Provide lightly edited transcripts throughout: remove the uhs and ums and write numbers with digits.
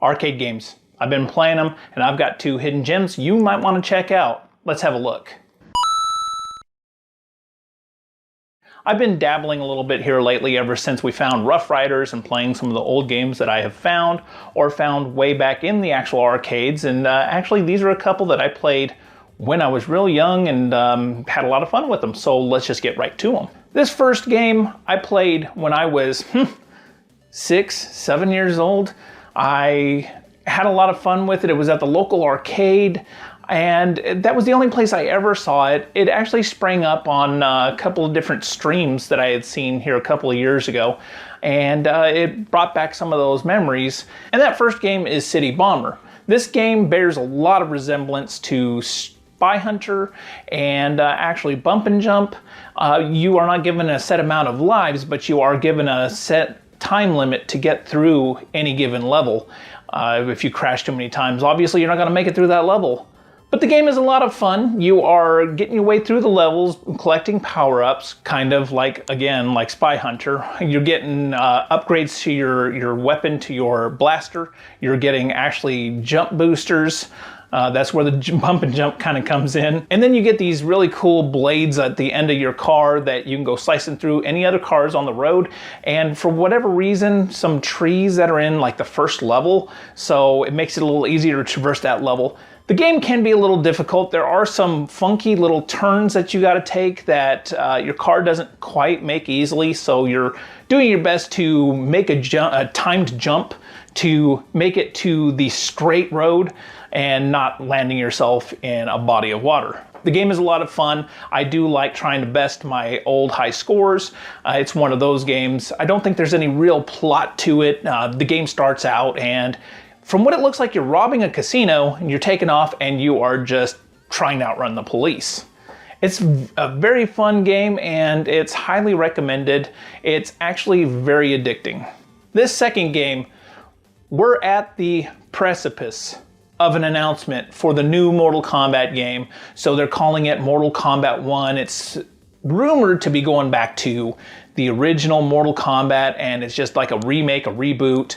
arcade games. I've been playing them, and I've got 2 hidden gems you might want to check out. Let's have a look. I've been dabbling a little bit here lately ever since we found Rough Riders and playing some of the old games that I have found or found way back in the actual arcades. And actually, these are a couple that I played when I was real young and had a lot of fun with them. So let's just get right to them. This first game I played when I was 6, 7 years old. I had a lot of fun with it. It was at the local arcade, and that was the only place I ever saw it. It actually sprang up on a couple of different streams that I had seen here a couple of years ago, and it brought back some of those memories. And that first game is City Bomber. This game bears a lot of resemblance to Spy Hunter and actually Bump and Jump. You are not given a set amount of lives, but you are given a set time limit to get through any given level. If you crash too many times, obviously you're not going to make it through that level. But the game is a lot of fun. You are getting your way through the levels, collecting power-ups, kind of like, again, like Spy Hunter. You're getting upgrades to your weapon, to your blaster. You're getting actually jump boosters. That's where the bump and jump kind of comes in. And then you get these really cool blades at the end of your car that you can go slicing through any other cars on the road. And for whatever reason, some trees that are in like the first level, so it makes it a little easier to traverse that level. The game can be a little difficult. There are some funky little turns that you got to take that your car doesn't quite make easily. So you're doing your best to make a timed jump to make it to the straight road and not landing yourself in a body of water. The game is a lot of fun. I do like trying to best my old high scores. It's one of those games. I don't think there's any real plot to it. The game starts out, and from what it looks like, you're robbing a casino and you're taking off and you are just trying to outrun the police. It's a very fun game and it's highly recommended. It's actually very addicting. This second game, we're at the precipice of an announcement for the new Mortal Kombat game. So they're calling it Mortal Kombat 1. It's rumored to be going back to the original Mortal Kombat, and it's just like a remake, a reboot,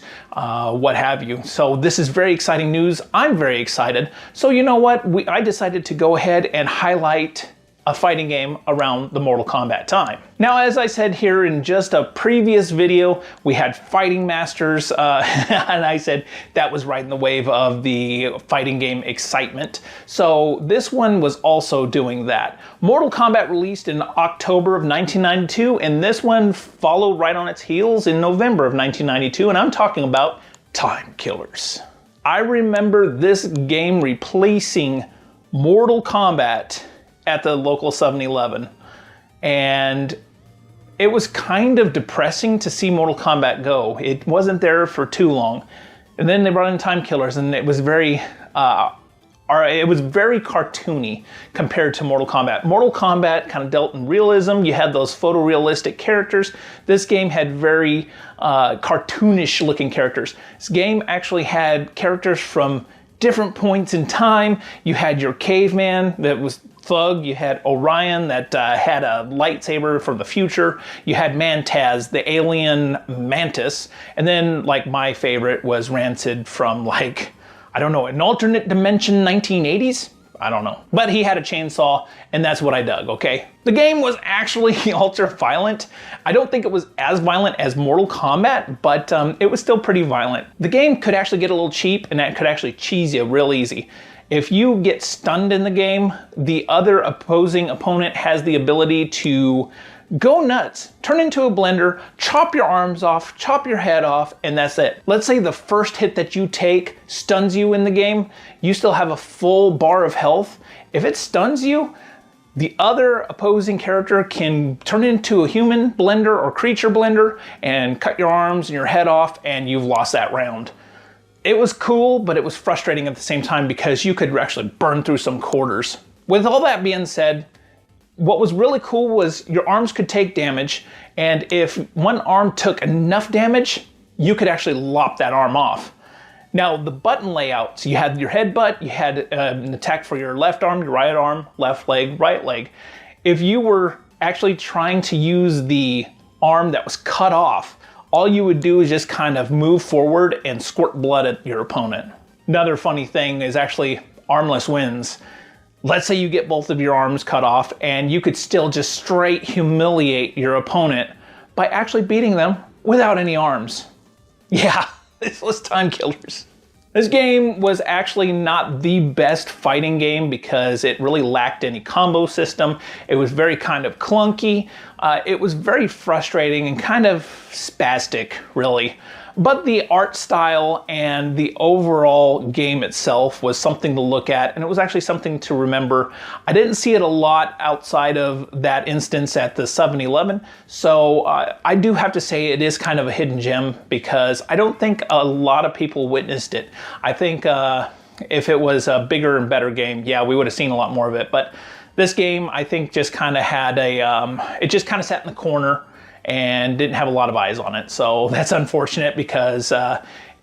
what have you. So this is very exciting news. I'm very excited. So you know what? I decided to go ahead and highlight a fighting game around the Mortal Kombat time. Now, as I said here in just a previous video, we had Fighting Masters, and I said that was riding the wave of the fighting game excitement. So this one was also doing that. Mortal Kombat released in October of 1992, and this one followed right on its heels in November of 1992, and I'm talking about Time Killers. I remember this game replacing Mortal Kombat at the local 7-Eleven, and it was kind of depressing to see Mortal Kombat go. It wasn't there for too long, and then they brought in Time Killers, and it was very cartoony compared to Mortal Kombat. Mortal Kombat kind of dealt in realism. You had those photorealistic characters. This game had very cartoonish looking characters. This game actually had characters from different points in time. You had your caveman that was Thug, you had Orion that had a lightsaber from the future, you had Mantaz, the alien mantis, and then like my favorite was Rancid from like, I don't know, an alternate dimension 1980s? I don't know. But he had a chainsaw, and that's what I dug, okay? The game was actually ultra violent. I don't think it was as violent as Mortal Kombat, but it was still pretty violent. The game could actually get a little cheap, and that could actually cheese you real easy. If you get stunned in the game, the other opposing opponent has the ability to go nuts, turn into a blender, chop your arms off, chop your head off, and that's it. Let's say the first hit that you take stuns you in the game, you still have a full bar of health. If it stuns you, the other opposing character can turn into a human blender or creature blender and cut your arms and your head off, and you've lost that round. It was cool, but it was frustrating at the same time because you could actually burn through some quarters. With all that being said, what was really cool was your arms could take damage, and if one arm took enough damage, you could actually lop that arm off. Now, the button layouts, you had your headbutt, you had an attack for your left arm, your right arm, left leg, right leg. If you were actually trying to use the arm that was cut off, all you would do is just kind of move forward and squirt blood at your opponent. Another funny thing is actually armless wins. Let's say you get both of your arms cut off and you could still just straight humiliate your opponent by actually beating them without any arms. Yeah, this was Time Killers. This game was actually not the best fighting game because it really lacked any combo system. It was very kind of clunky. It was very frustrating and kind of spastic, really. But the art style and the overall game itself was something to look at, and it was actually something to remember. I didn't see it a lot outside of that instance at the 7-Eleven, so I do have to say it is kind of a hidden gem because I don't think a lot of people witnessed it. I think if it was a bigger and better game, yeah, we would have seen a lot more of it. But this game, I think, just kind of had it just kind of sat in the corner and didn't have a lot of eyes on it. So that's unfortunate because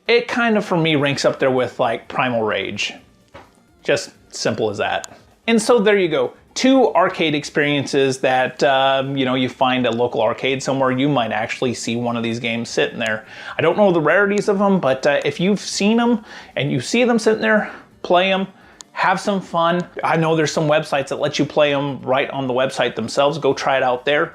it kind of, for me, ranks up there with like Primal Rage. Just simple as that. And so there you go. 2 arcade experiences that you find a local arcade somewhere. You might actually see one of these games sitting there. I don't know the rarities of them, but if you've seen them and you see them sitting there, play them. Have some fun. I know there's some websites that let you play them right on the website themselves. Go try it out there.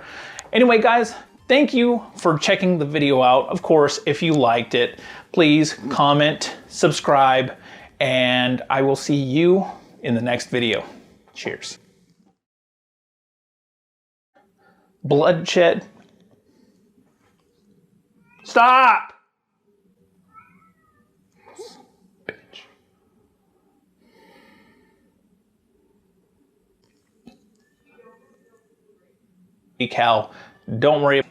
Anyway, guys, thank you for checking the video out. Of course, if you liked it, please comment, subscribe, and I will see you in the next video. Cheers. Bloodshed. Stop! Bitch. Cal, don't worry.